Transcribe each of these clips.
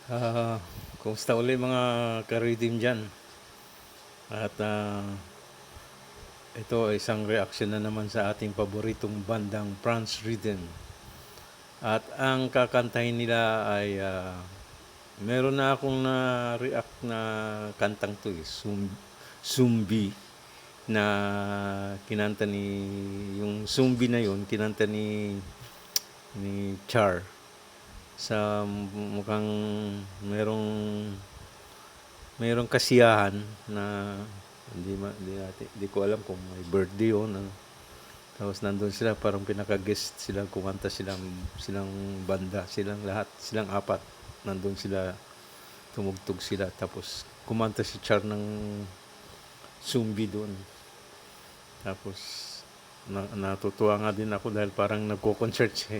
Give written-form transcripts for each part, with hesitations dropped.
Ah, Kumusta uli mga ka-redeem dyan? At ito ay isang reaction na naman sa ating paboritong bandang France Rhythm. At ang kakantahin nila ay meron na akong na-react na kantang to Sumbi na kinanta ni yung Sumbi na yun kinanta ni Char sa mukhang merong mayroong kasiyahan na hindi ko alam kung may birthday o ano. Tapos nandun sila, parang pinaka-guest sila, kumanta silang banda, silang lahat, silang apat. Nandun sila, tumugtog sila. Tapos kumanta si Char ng Sumbi doon. Tapos natutuwa nga din ako dahil parang nagko-concert siya.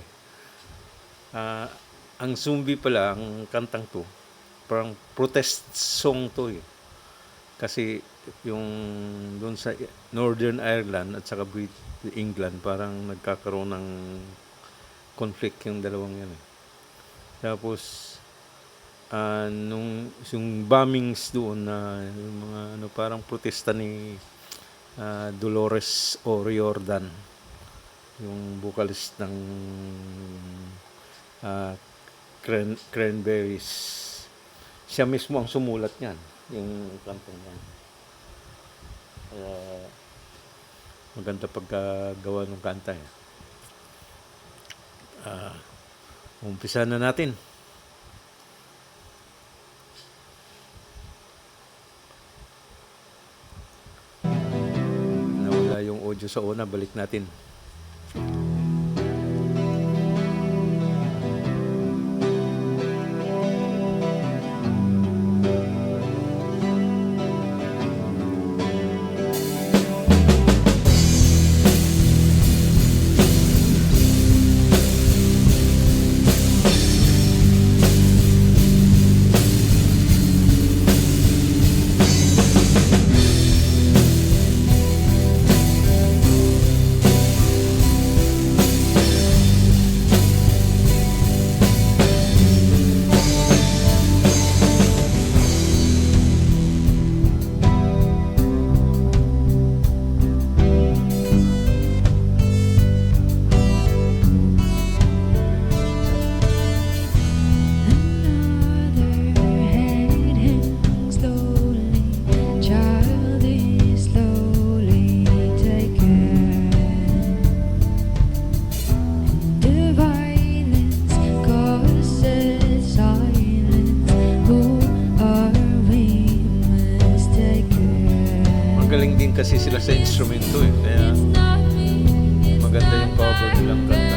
Ang Sumbi pala, ang kantang to, parang protest song to eh. Kasi yung doon sa Northern Ireland at saka England, parang nagkakaroon ng conflict yung dalawang yan eh. Tapos yung bombings doon na yung mga parang protesta ni Dolores O'Riordan, yung vocalist ng Cranberries. Siya mismo ang sumulat niyan, yung kantong yan. Maganda pagkagawa ng kanta eh. Umpisa na natin. Nawala yung audio sa una, balik natin. Magaling din kasi sila sa instrumento eh, kaya maganda yung cover nilang kanta.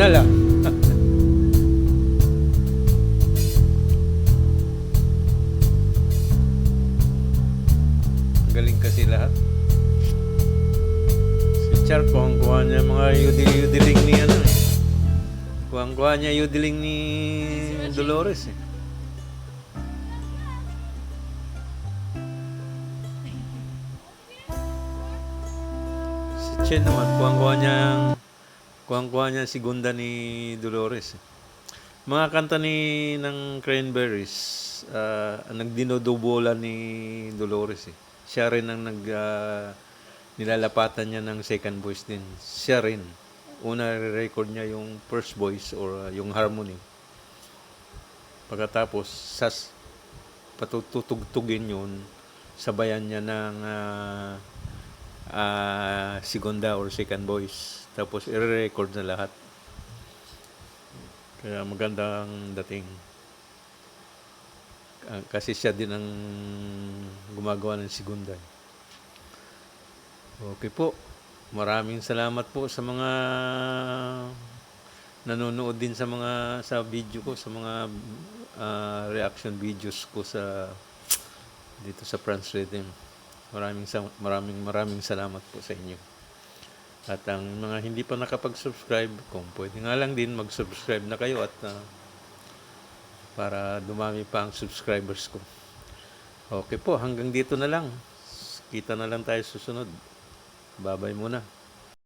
na lang. Galing kasi lahat. Si Char, kuha niya mga yudiling ni ano eh. Kuha niya yudiling ni Dolores eh. Si Chen naman, kuha niya si Gunda ni Dolores eh. Mga kanta ng Cranberries, nagdinodobola ni Dolores eh. Siya rin ang nilalapatan niya ng second voice din. Siya rin. Una record niya yung first voice or yung harmony. Pagkatapos, patutugtugin yun, sabayan niya ng segunda or second voice. Tapos, i-record na lahat. Kaya magandang dating. Kasi siya din ang gumagawa ng segunda. Okay po. Maraming salamat po sa mga nanonood din sa video ko, sa mga reaction videos ko dito sa France Rhythm. Maraming salamat po sa inyo. At ang mga hindi pa nakapag-subscribe, kung pwede nga lang din mag-subscribe na kayo at para dumami pa ang subscribers ko. Okay po, hanggang dito na lang. Kita na lang tayo susunod. Bye-bye muna.